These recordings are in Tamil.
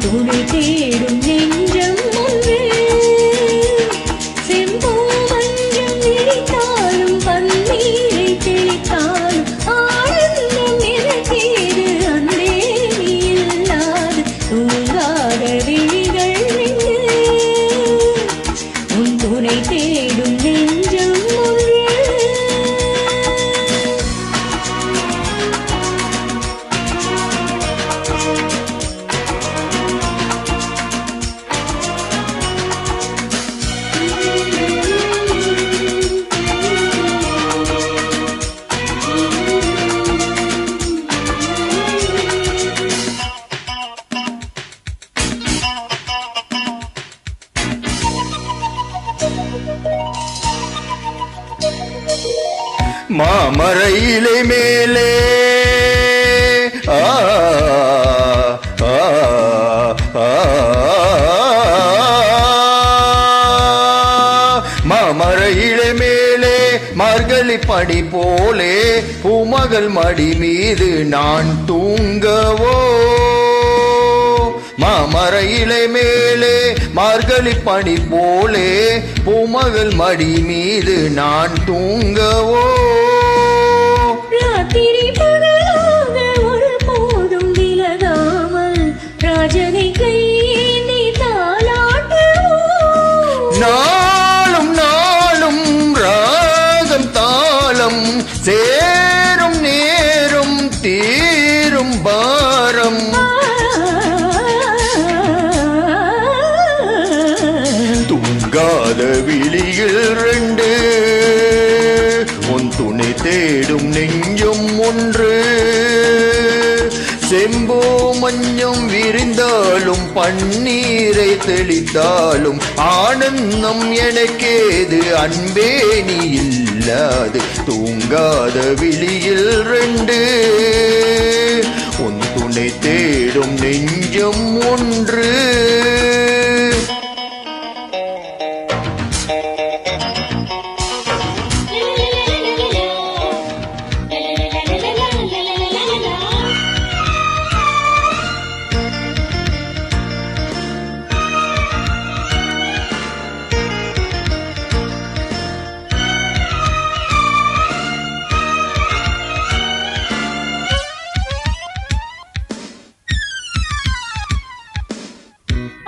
துணை தேடும் நெஞ்சம் ஒன்று செம்போ மஞ்சம் விரித்தாலும் பன்னீரை தெளித்தாலும் ஆனந்தம் எனக்கேது அன்பே நீ இல்லாது தூங்காத விழிகள் உன் துணை தேடும் நெஞ்சம் ஒன்று மாமரையிலே மேலே மாமரையிலே மேலே மார்கழி படி போலே பூமகள் மடி மீது நான் தூங்கவோ மாமரையிலே மேலே மார்கழி படி போலே பூமகள் மடி மீது நான் தூங்கவோ ராத்திரி பகலாக ஒரு போதும் விலகாமல் ராஜனை கையேந்தி தாலாட்டுவோ நாளும் நாளும் ராகம் தாளம் சேரும் நேரும் தீரும் பாரம் தூங்காத விழியில் ரெண்டு உன் துணை தேடும் நெஞ்சும் ஒன்று செம்போ மஞ்சம் விரிந்தாலும் பன்னீரை தெளித்தாலும் ஆனந்தம் எனக்கேது அன்பே நீ இல்லாது தூங்காத விழியில் ரெண்டு உன் துணை தேடும் நெஞ்சம் ஒன்று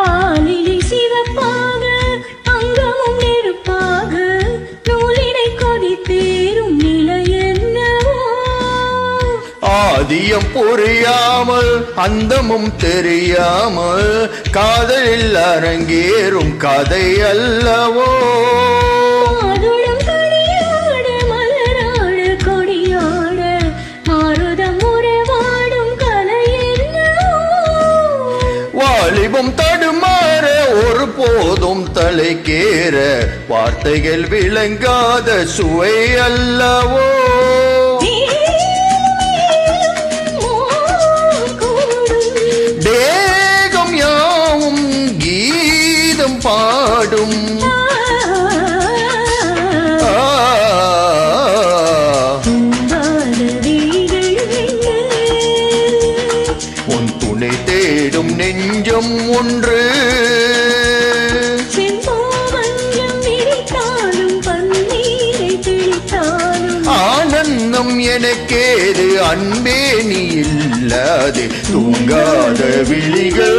ஆலிலை சிவப்பாக அங்கமும் நெருப்பாக நூலினை கொதித்தேறும் நிலை என்னவோ ஆதியம் புரியாமல் அந்தமும் தெரியாமல் காதலில் அரங்கேறும் கதை அல்லவோ மாதுளம் கனியாட மலராட கொடியாட மாருதம் உறவாடும் கலை என்னவோ வாலிபம் தடுமாற ஒரு போதும் தலைக்கேற வார்த்தைகள் விளங்காத சுவை அல்லவோ தேகம் யாவும் கீதம் பாடும் உன் துணை தேடும் நெஞ்சம் ஒன்று ஆனந்தம் எனக்கேது அன்பே நீ இல்லாது தூங்காத விழிகள்